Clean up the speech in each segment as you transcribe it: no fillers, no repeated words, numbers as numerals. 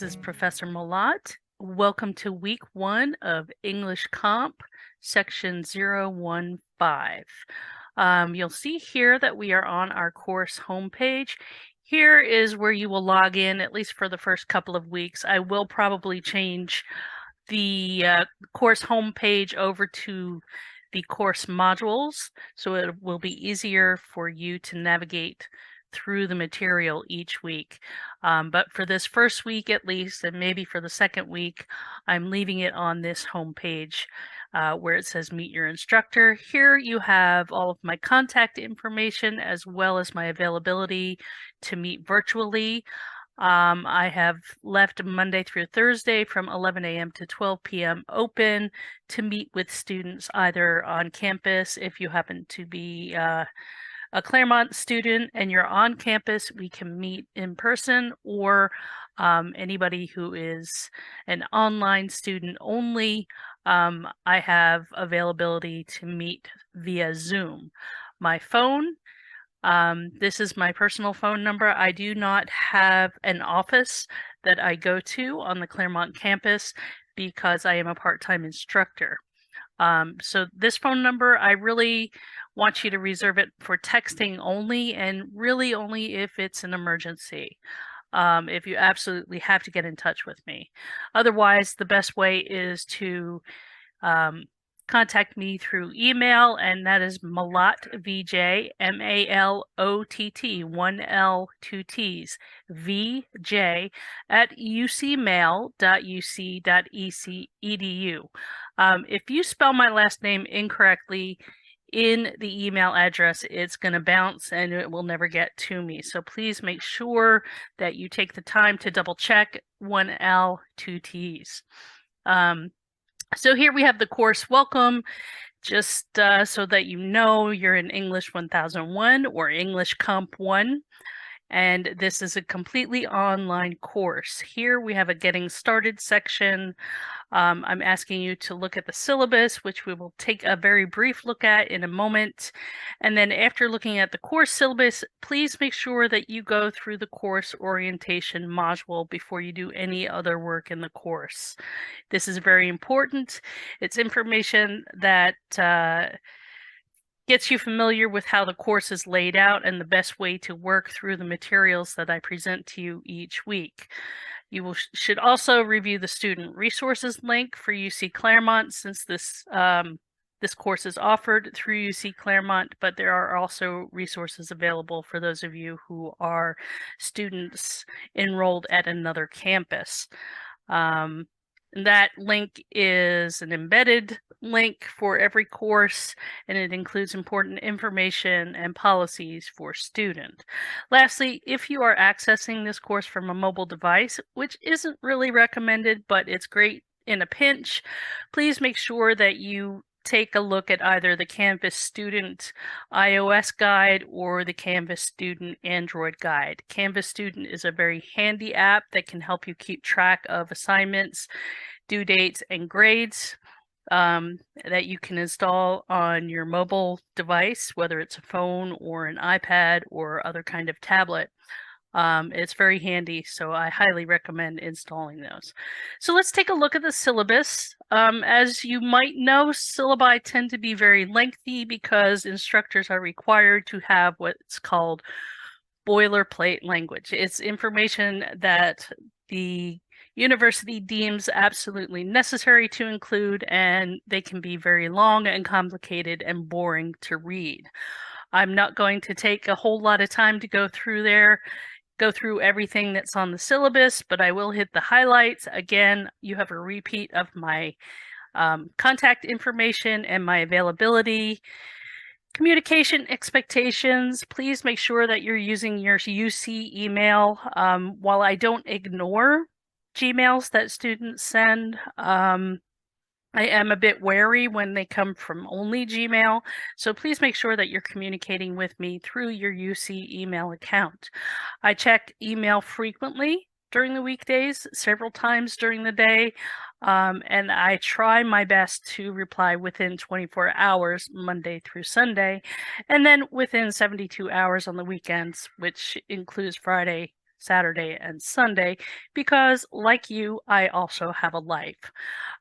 is Professor Molat. Welcome to week 1 of English Comp, section 015. You'll see here that we are on our course homepage. Here is where you will log in, at least for the first couple of weeks. I will probably change the course homepage over to the course modules, so it will be easier for you to navigate through the material each week. But for this first week at least, and maybe for the second week, I'm leaving it on this homepage where it says Meet Your Instructor. Here you have all of my contact information as well as my availability to meet virtually. I have left Monday through Thursday from 11 a.m. to 12 p.m. open to meet with students either on campus. If you happen to be a Clermont student and you're on campus, we can meet in person, or anybody who is an online student only, I have availability to meet via Zoom. My phone, this is my personal phone number. I do not have an office that I go to on the Clermont campus because I am a part-time instructor. So this phone number, I really want you to reserve it for texting only, and really only if it's an emergency. If you absolutely have to get in touch with me. Otherwise, the best way is to contact me through email, and that is MalotVJ, MALOTT, 1L, 2 T's, VJ, at ucmail.uc.edu. If you spell my last name incorrectly in the email address, it's going to bounce and it will never get to me. So please make sure that you take the time to double check 1L, 2 T's. So here we have the course welcome, just so that you know you're in English 1001 or English Comp 1. And this is a completely online course. Here we have a getting started section. I'm asking you to look at the syllabus, which we will take a very brief look at in a moment. And then after looking at the course syllabus, please make sure that you go through the course orientation module before you do any other work in the course. This is very important. It's information that gets you familiar with how the course is laid out and the best way to work through the materials that I present to you each week. You should also review the student resources link for UC Clermont, since this course is offered through UC Clermont, but there are also resources available for those of you who are students enrolled at another campus. That link is an embedded link for every course, and it includes important information and policies for student. Lastly, if you are accessing this course from a mobile device, which isn't really recommended, but it's great in a pinch, please make sure that you take a look at either the Canvas Student iOS guide or the Canvas Student Android guide. Canvas Student is a very handy app that can help you keep track of assignments, due dates, and grades that you can install on your mobile device, whether it's a phone or an iPad or other kind of tablet. It's very handy, so I highly recommend installing those. So let's take a look at the syllabus. As you might know, syllabi tend to be very lengthy because instructors are required to have what's called boilerplate language. It's information that the university deems absolutely necessary to include, and they can be very long and complicated and boring to read. I'm not going to take a whole lot of time to go through everything that's on the syllabus, but I will hit the highlights. Again, you have a repeat of my contact information and my availability. Communication expectations, please make sure that you're using your UC email. While I don't ignore Gmails that students send, I am a bit wary when they come from only Gmail, so please make sure that you're communicating with me through your UC email account. I check email frequently during the weekdays, several times during the day, and I try my best to reply within 24 hours, Monday through Sunday, and then within 72 hours on the weekends, which includes Friday Saturday, and Sunday because, like you, I also have a life.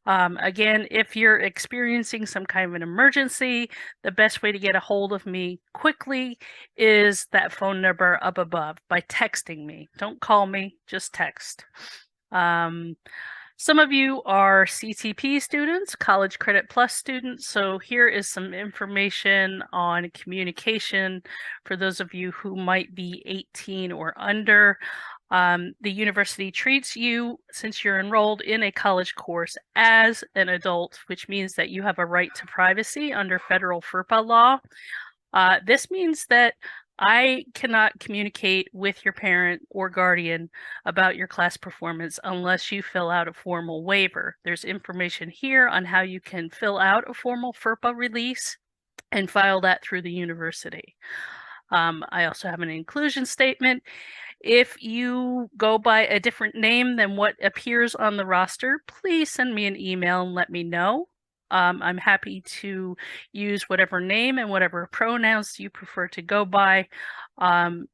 Again, if you're experiencing some kind of an emergency, the best way to get a hold of me quickly is that phone number up above by texting me. Don't call me, just text. Some of you are CCP students, College Credit Plus students, so here is some information on communication for those of you who might be 18 or under. The university treats you, since you're enrolled in a college course, as an adult, which means that you have a right to privacy under federal FERPA law. This means that I cannot communicate with your parent or guardian about your class performance unless you fill out a formal waiver. There's information here on how you can fill out a formal FERPA release and file that through the university. I also have an inclusion statement. If you go by a different name than what appears on the roster, please send me an email and let me know. I'm happy to use whatever name and whatever pronouns you prefer to go by.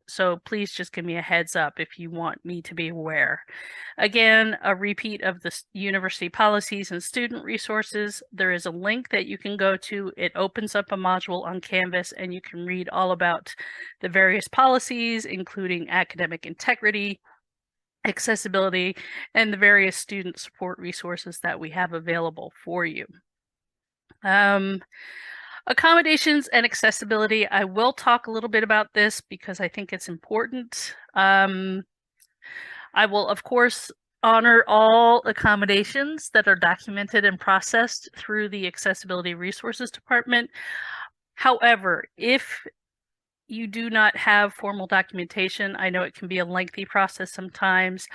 So please just give me a heads up if you want me to be aware. Again, a repeat of the university policies and student resources. There is a link that you can go to. It opens up a module on Canvas and you can read all about the various policies, including academic integrity, accessibility, and the various student support resources that we have available for you. Accommodations and accessibility. I will talk a little bit about this because I think it's important. I will, of course, honor all accommodations that are documented and processed through the Accessibility Resources Department. However, if you do not have formal documentation, I know it can be a lengthy process sometimes,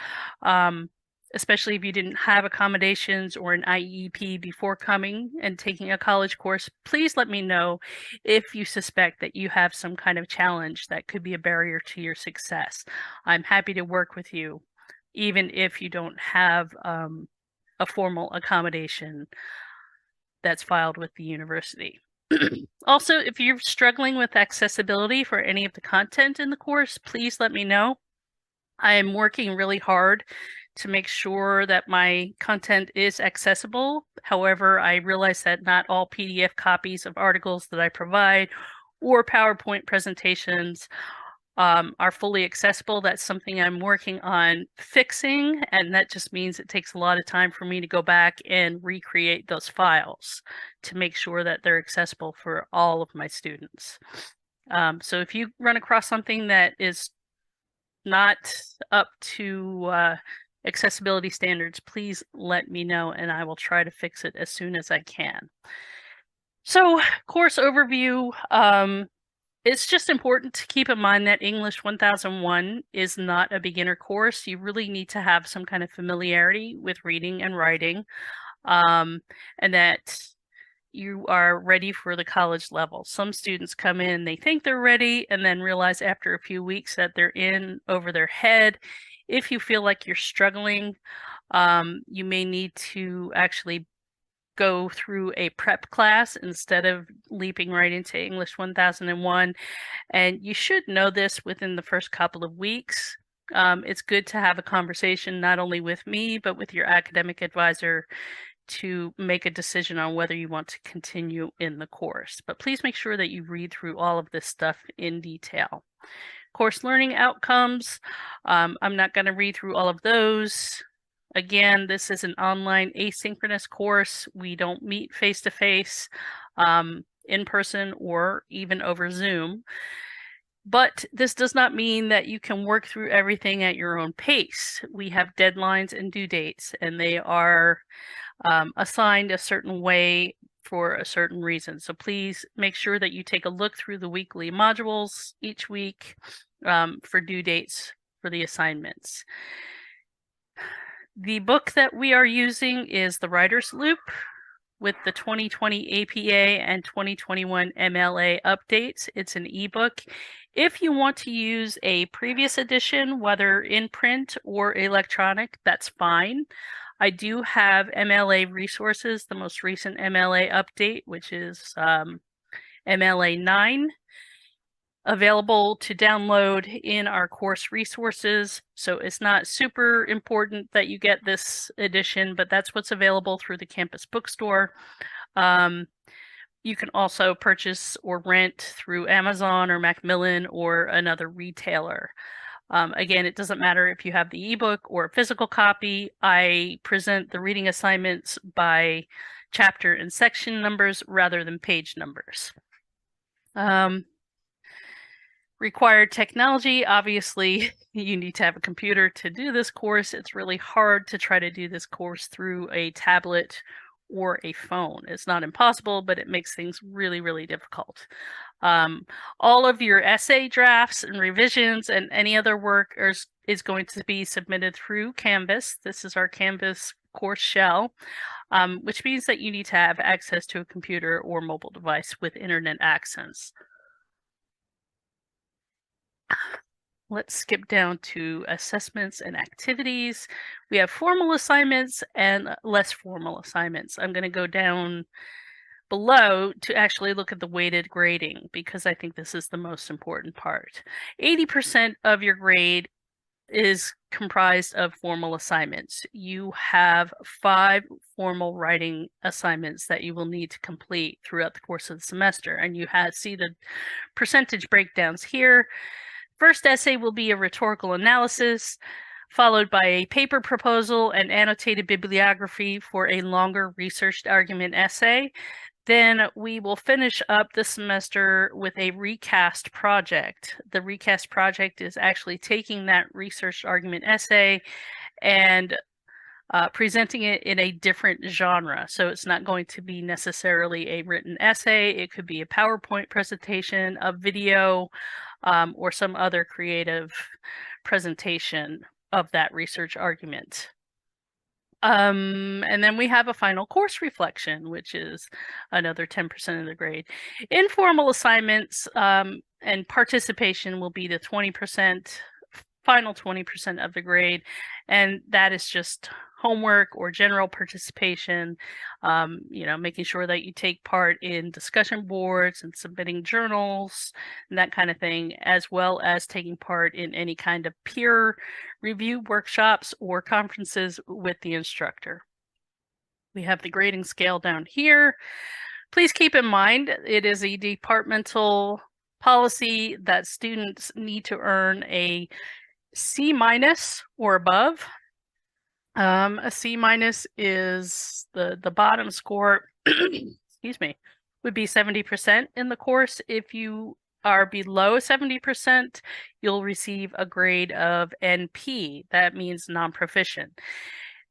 especially if you didn't have accommodations or an IEP before coming and taking a college course. Please let me know if you suspect that you have some kind of challenge that could be a barrier to your success. I'm happy to work with you, even if you don't have a formal accommodation that's filed with the university. Also, if you're struggling with accessibility for any of the content in the course, please let me know. I am working really hard to make sure that my content is accessible. However, I realize that not all PDF copies of articles that I provide or PowerPoint presentations are fully accessible. That's something I'm working on fixing, and that just means it takes a lot of time for me to go back and recreate those files to make sure that they're accessible for all of my students. So if you run across something that is not up to accessibility standards, please let me know and I will try to fix it as soon as I can. So, course overview. It's just important to keep in mind that English 1001 is not a beginner course. You really need to have some kind of familiarity with reading and writing, and that you are ready for the college level. Some students come in, they think they're ready, and then realize after a few weeks that they're in over their head. If you feel like you're struggling, you may need to actually go through a prep class instead of leaping right into English 1001. And you should know this within the first couple of weeks. It's good to have a conversation not only with me, but with your academic advisor to make a decision on whether you want to continue in the course. But please make sure that you read through all of this stuff in detail. Course learning outcomes. I'm not going to read through all of those. Again, this is an online asynchronous course. We don't meet face-to-face, in person, or even over Zoom. But this does not mean that you can work through everything at your own pace. We have deadlines and due dates, and they are assigned a certain way for a certain reason. So please make sure that you take a look through the weekly modules each week for due dates for the assignments. The book that we are using is The Writer's Loop with the 2020 APA and 2021 MLA updates. It's an ebook. If you want to use a previous edition, whether in print or electronic, that's fine. I do have MLA resources, the most recent MLA update, which is MLA 9. available to download in our course resources. So it's not super important that you get this edition, but that's what's available through the campus bookstore. You can also purchase or rent through Amazon or Macmillan or another retailer. Again, it doesn't matter if you have the ebook or a physical copy. I present the reading assignments by chapter and section numbers rather than page numbers. Required technology, obviously, you need to have a computer to do this course. It's really hard to try to do this course through a tablet or a phone. It's not impossible, but it makes things really, really difficult. All of your essay drafts and revisions and any other work is going to be submitted through Canvas. This is our Canvas course shell, which means that you need to have access to a computer or mobile device with internet access. Let's skip down to assessments and activities. We have formal assignments and less formal assignments. I'm going to go down below to actually look at the weighted grading because I think this is the most important part. 80% of your grade is comprised of formal assignments. You have 5 formal writing assignments that you will need to complete throughout the course of the semester, and you see the percentage breakdowns here. First essay will be a rhetorical analysis, followed by a paper proposal and annotated bibliography for a longer researched argument essay. Then we will finish up the semester with a recast project. The recast project is actually taking that research argument essay and presenting it in a different genre. So it's not going to be necessarily a written essay. It could be a PowerPoint presentation, a video, or some other creative presentation of that research argument. And then we have a final course reflection, which is another 10% of the grade. Informal assignments and participation will be the 20%, final 20% of the grade, and that is just homework or general participation, making sure that you take part in discussion boards and submitting journals and that kind of thing, as well as taking part in any kind of peer review workshops or conferences with the instructor. We have the grading scale down here. Please keep in mind, it is a departmental policy that students need to earn a C- or above. A C- is the bottom score, excuse me, would be 70% in the course. If you are below 70%, you'll receive a grade of NP. That means non-proficient.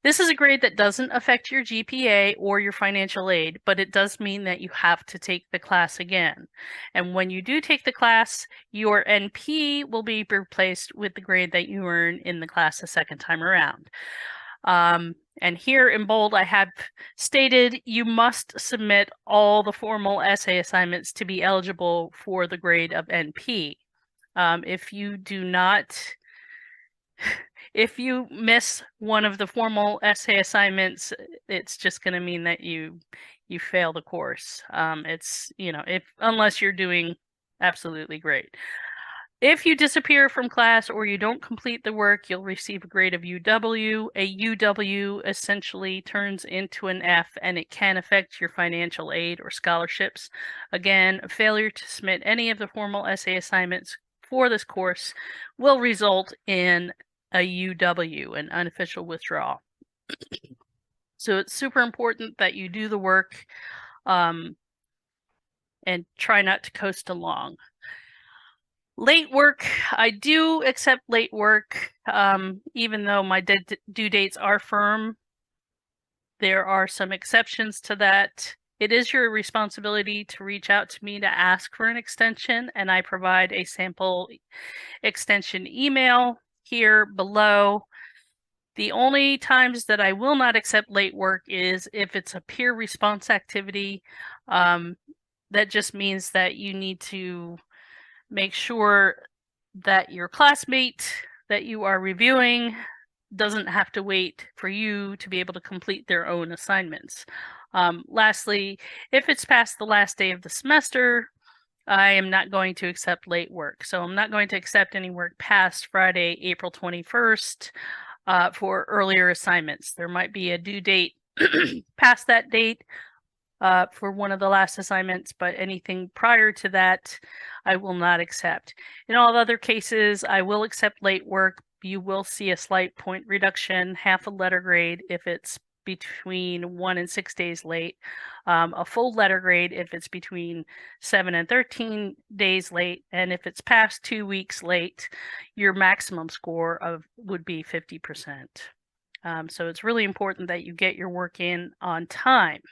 This is a grade that doesn't affect your GPA or your financial aid, but it does mean that you have to take the class again. And when you do take the class, your NP will be replaced with the grade that you earn in the class a second time around. And here in bold, I have stated you must submit all the formal essay assignments to be eligible for the grade of NP. If you do not, if you miss one of the formal essay assignments, it's just going to mean that you fail the course. It's, unless you're doing absolutely great. If you disappear from class or you don't complete the work, you'll receive a grade of UW. A UW essentially turns into an F, and it can affect your financial aid or scholarships. Again, a failure to submit any of the formal essay assignments for this course will result in a UW, an unofficial withdrawal. So it's super important that you do the work and try not to coast along. Late work, I do accept late work, even though my due dates are firm. There are some exceptions to that. It is your responsibility to reach out to me to ask for an extension, and I provide a sample extension email here below. The only times that I will not accept late work is if it's a peer response activity. That just means that you need to make sure that your classmate that you are reviewing doesn't have to wait for you to be able to complete their own assignments. Lastly, if it's past the last day of the semester, I am not going to accept late work. So I'm not going to accept any work past Friday, April 21st for earlier assignments. There might be a due date past that date for one of the last assignments, but anything prior to that, I will not accept. In all other cases, I will accept late work. You will see a slight point reduction, half a letter grade if it's between 1 and 6 days late, a full letter grade if it's between 7 and 13 days late, and if it's past 2 weeks late, your maximum score would be 50%. So it's really important that you get your work in on time.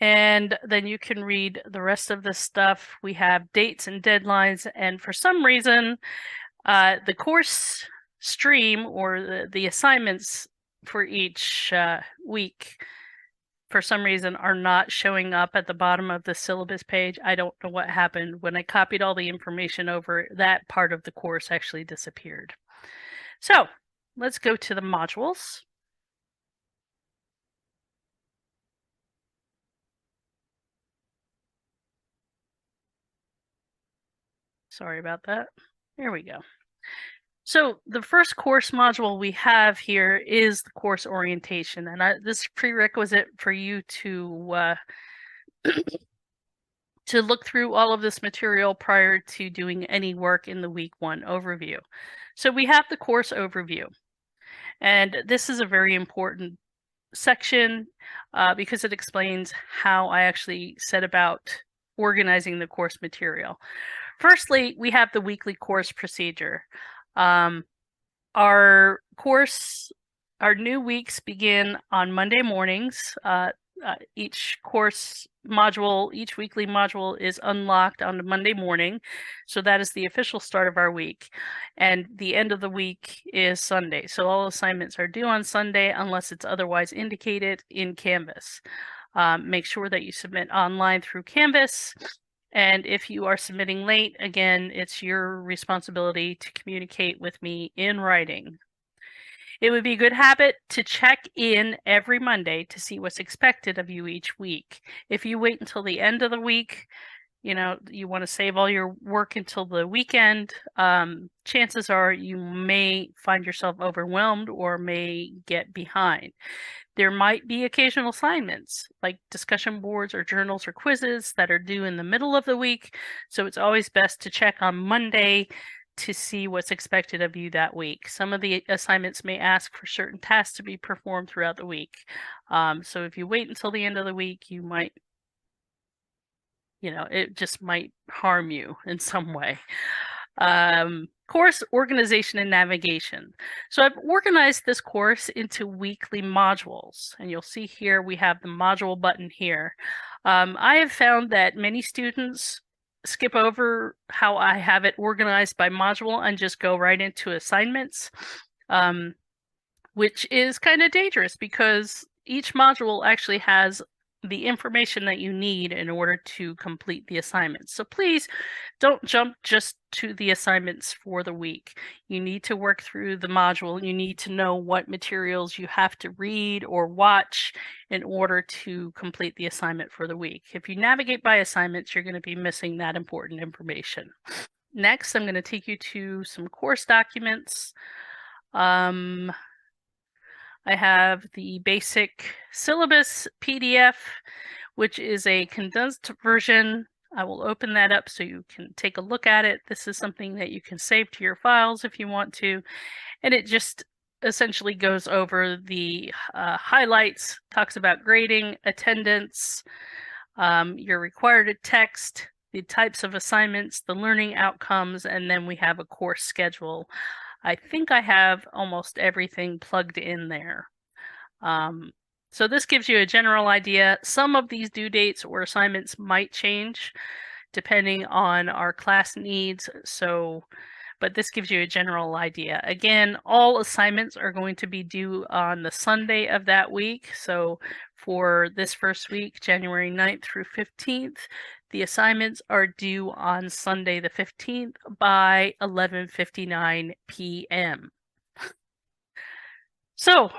And then you can read the rest of the stuff. We have dates and deadlines, and for some reason, the course stream or the assignments for each week, for some reason, are not showing up at the bottom of the syllabus page. I don't know what happened. When I copied all the information over, that part of the course actually disappeared. So let's go to the modules. Sorry about that. There we go. So the first course module we have here is the course orientation, and this is prerequisite for you to look through all of this material prior to doing any work in the week 1 overview. So we have the course overview, and this is a very important section because it explains how I actually set about organizing the course material. Firstly, we have the weekly course procedure. Our new weeks begin on Monday mornings. Each weekly module is unlocked on Monday morning. So that is the official start of our week. And the end of the week is Sunday. So all assignments are due on Sunday unless it's otherwise indicated in Canvas. Make sure that you submit online through Canvas. And if you are submitting late, again, it's your responsibility to communicate with me in writing. It would be a good habit to check in every Monday to see what's expected of you each week. If you wait until the end of the week, you want to save all your work until the weekend, chances are you may find yourself overwhelmed or may get behind. There might be occasional assignments like discussion boards or journals or quizzes that are due in the middle of the week. So it's always best to check on Monday to see what's expected of you that week. Some of the assignments may ask for certain tasks to be performed throughout the week. So if you wait until the end of the week, you might, it just might harm you in some way. Course organization and navigation. So I've organized this course into weekly modules, and you'll see here we have the module button here. I have found that many students skip over how I have it organized by module and just go right into assignments, which is kind of dangerous because each module actually has the information that you need in order to complete the assignments. So please don't jump just to the assignments for the week. You need to work through the module. You need to know what materials you have to read or watch in order to complete the assignment for the week. If you navigate by assignments, you're going to be missing that important information. Next, I'm going to take you to some course documents. I have the basic syllabus PDF, which is a condensed version. I will open that up so you can take a look at it. This is something that you can save to your files if you want to. And it just essentially goes over the highlights, talks about grading, attendance, your required text, the types of assignments, the learning outcomes, and then we have a course schedule. I think I have almost everything plugged in there. So this gives you a general idea. Some of these due dates or assignments might change depending on our class needs. But this gives you a general idea. Again, all assignments are going to be due on the Sunday of that week. So for this first week, January 9th through 15th, the assignments are due on Sunday the 15th by 11:59 p.m. So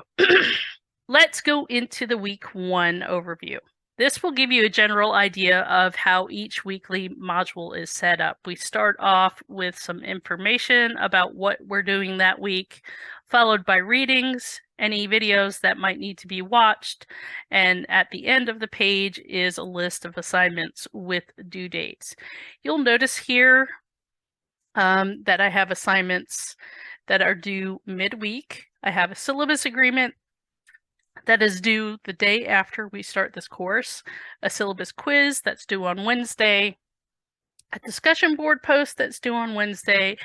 let's go into the week 1 overview. This will give you a general idea of how each weekly module is set up. We start off with some information about what we're doing that week, followed by readings, any videos that might need to be watched, and at the end of the page is a list of assignments with due dates. You'll notice here that I have assignments that are due midweek. I have a syllabus agreement that is due the day after we start this course, a syllabus quiz that's due on Wednesday, a discussion board post that's due on Wednesday,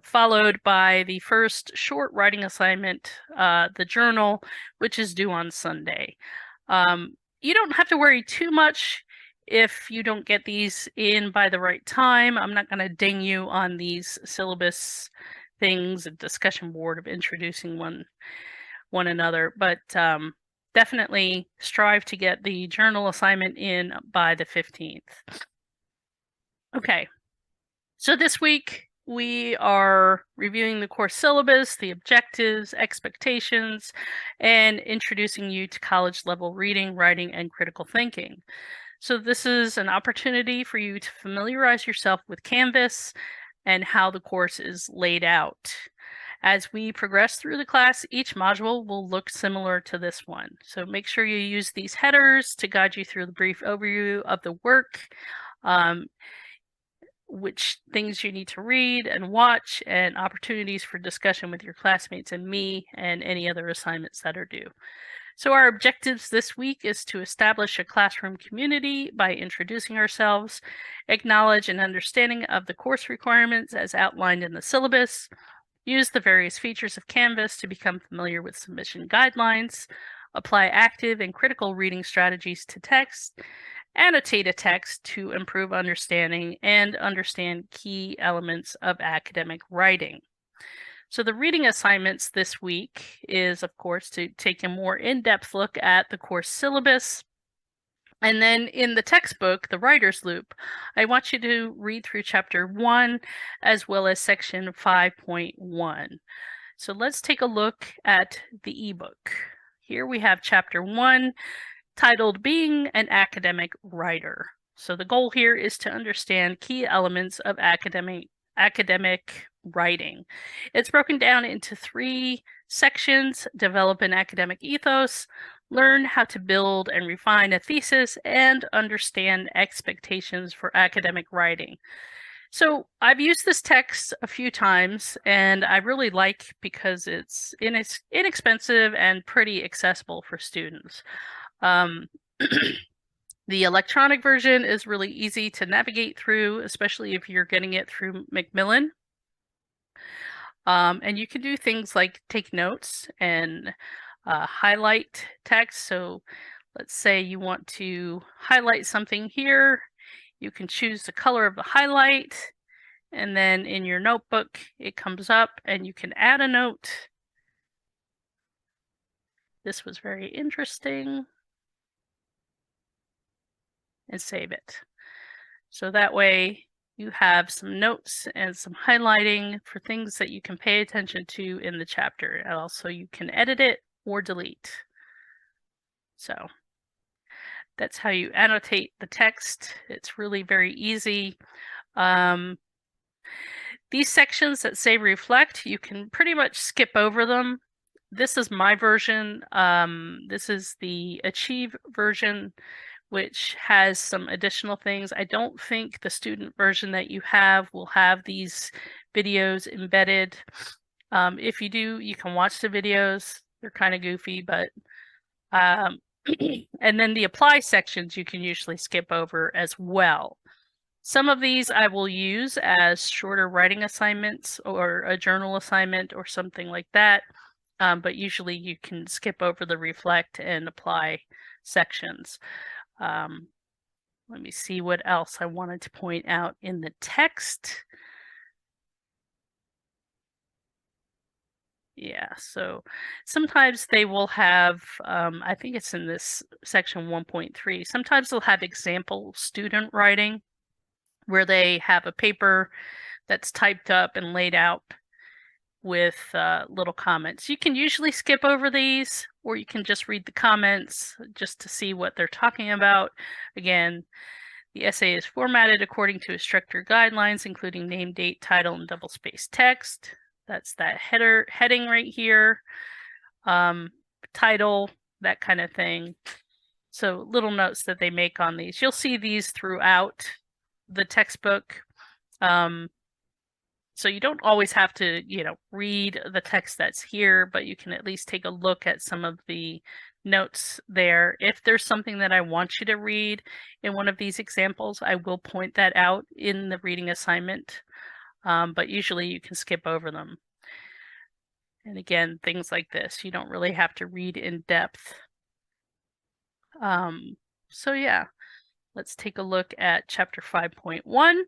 followed by the first short writing assignment, the journal, which is due on Sunday. You don't have to worry too much if you don't get these in by the right time. I'm not going to ding you on these syllabus things, a discussion board of introducing one another, but definitely strive to get the journal assignment in by the 15th. Okay, so this week we are reviewing the course syllabus, the objectives, expectations, and introducing you to college level reading, writing, and critical thinking. So this is an opportunity for you to familiarize yourself with Canvas and how the course is laid out. As we progress through the class, each module will look similar to this one. So make sure you use these headers to guide you through the brief overview of the work, which things you need to read and watch, and opportunities for discussion with your classmates and me, and any other assignments that are due. So our objectives this week is to establish a classroom community by introducing ourselves, acknowledge an understanding of the course requirements as outlined in the syllabus, use the various features of Canvas to become familiar with submission guidelines, apply active and critical reading strategies to text, annotate a text to improve understanding, and understand key elements of academic writing. So the reading assignments this week is, of course, to take a more in-depth look at the course syllabus. And then in the textbook, the Writer's Loop, I want you to read through Chapter 1 as well as Section 5.1. So let's take a look at the ebook. Here we have Chapter 1, titled Being an Academic Writer. So the goal here is to understand key elements of academic writing. It's broken down into 3 sections: develop an academic ethos, learn how to build and refine a thesis, and understand expectations for academic writing. So I've used this text a few times, and I really like because it's inexpensive and pretty accessible for students. The electronic version is really easy to navigate through, especially if you're getting it through Macmillan. And you can do things like take notes and highlight text. So let's say you want to highlight something here. You can choose the color of the highlight, and then in your notebook, it comes up and you can add a note. This was very interesting. And save it. So that way you have some notes and some highlighting for things that you can pay attention to in the chapter. And also you can edit it or delete. So that's how you annotate the text. It's really very easy. These sections that say reflect, you can pretty much skip over them. This is my version. This is the Achieve version, which has some additional things. I don't think the student version that you have will have these videos embedded. If you do, you can watch the videos. They're kind of goofy, but and then the apply sections you can usually skip over as well. Some of these I will use as shorter writing assignments or a journal assignment or something like that. But usually you can skip over the reflect and apply sections. Let me see what else I wanted to point out in the text. Yeah, so sometimes they will have, I think it's in this section 1.3, sometimes they'll have example student writing where they have a paper that's typed up and laid out with little comments. You can usually skip over these, or you can just read the comments just to see what they're talking about. Again, the essay is formatted according to stricter guidelines, including name, date, title, and double-spaced text. That's that heading right here, title, that kind of thing. So little notes that they make on these. You'll see these throughout the textbook. So you don't always have to, read the text that's here, but you can at least take a look at some of the notes there. If there's something that I want you to read in one of these examples, I will point that out in the reading assignment, but usually you can skip over them. And again, things like this, you don't really have to read in depth. So yeah, let's take a look at chapter 5.1.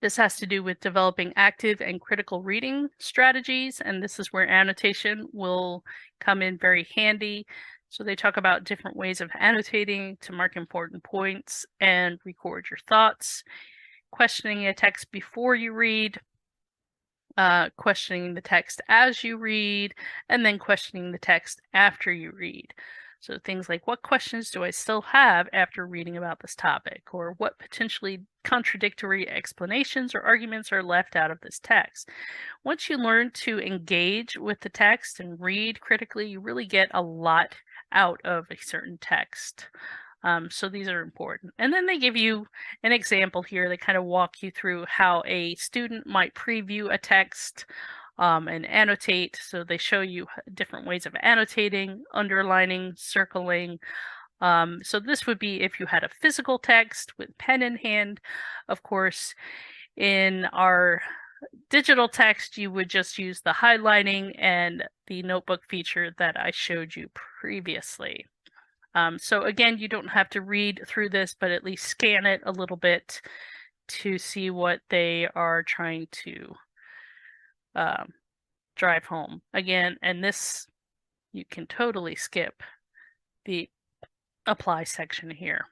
This has to do with developing active and critical reading strategies, and this is where annotation will come in very handy. So they talk about different ways of annotating to mark important points and record your thoughts, questioning a text before you read, questioning the text as you read, and then questioning the text after you read. So things like, what questions do I still have after reading about this topic? Or what potentially contradictory explanations or arguments are left out of this text? Once you learn to engage with the text and read critically, you really get a lot out of a certain text. So these are important. And then they give you an example here. They kind of walk you through how a student might preview a text and annotate. So they show you different ways of annotating, underlining, circling. So this would be if you had a physical text with pen in hand. Of course, in our digital text, you would just use the highlighting and the notebook feature that I showed you previously. So again, you don't have to read through this, but at least scan it a little bit to see what they are trying to drive home. Again, and this, you can totally skip the apply section here.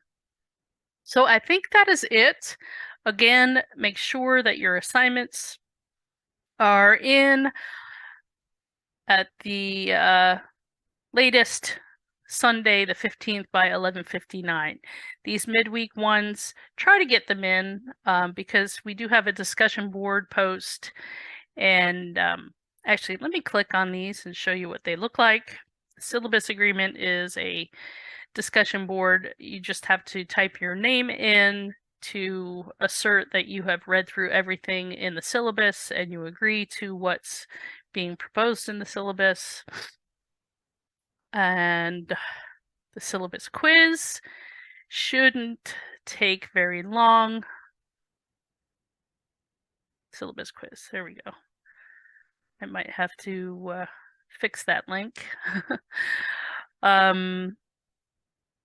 So I think that is it. Again, make sure that your assignments are in at the latest Sunday the 15th by 11:59. These midweek ones, try to get them in because we do have a discussion board post. And actually, let me click on these and show you what they look like. The syllabus agreement is a discussion board. You just have to type your name in to assert that you have read through everything in the syllabus and you agree to what's being proposed in the syllabus. And the syllabus quiz shouldn't take very long. Syllabus quiz, there we go. I might have to fix that link.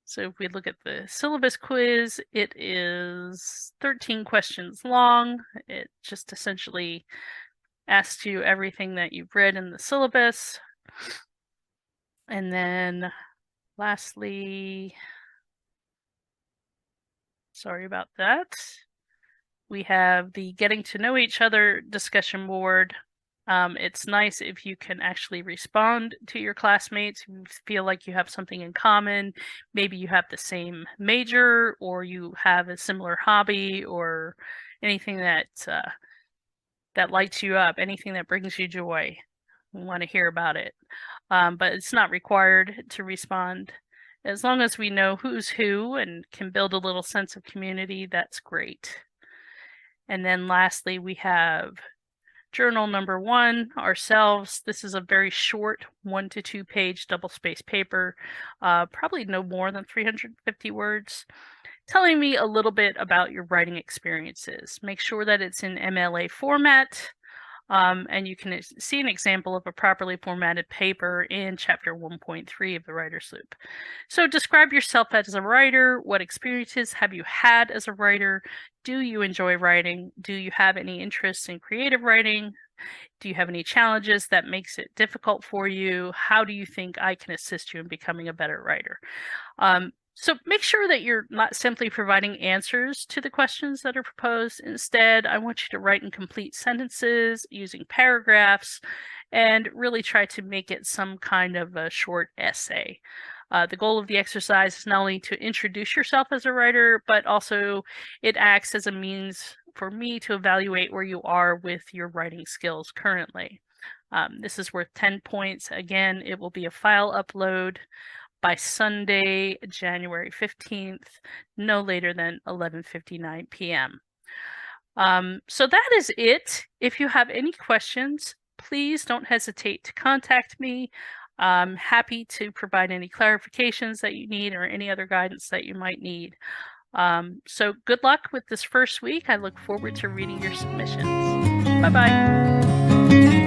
So if we look at the syllabus quiz, it is 13 questions long. It just essentially asks you everything that you've read in the syllabus. And then lastly, sorry about that, we have the getting to know each other discussion board. It's nice if you can actually respond to your classmates, you feel like you have something in common. Maybe you have the same major, or you have a similar hobby, or anything that that lights you up, anything that brings you joy. We want to hear about it. But it's not required to respond. As long as we know who's who and can build a little sense of community, that's great. And then lastly, we have journal number 1, ourselves. This is a very short 1 to 2 page double-spaced paper, probably no more than 350 words, telling me a little bit about your writing experiences. Make sure that it's in MLA format. And you can see an example of a properly formatted paper in chapter 1.3 of the Writer's Loop. So describe yourself as a writer. What experiences have you had as a writer? Do you enjoy writing? Do you have any interest in creative writing? Do you have any challenges that makes it difficult for you? How do you think I can assist you in becoming a better writer? So make sure that you're not simply providing answers to the questions that are proposed. Instead, I want you to write in complete sentences using paragraphs and really try to make it some kind of a short essay. The goal of the exercise is not only to introduce yourself as a writer, but also it acts as a means for me to evaluate where you are with your writing skills currently. This is worth 10 points. Again, it will be a file upload by Sunday, January 15th, no later than 11:59 p.m. So that is it. If you have any questions, please don't hesitate to contact me. I'm happy to provide any clarifications that you need or any other guidance that you might need. So good luck with this first week. I look forward to reading your submissions. Bye-bye.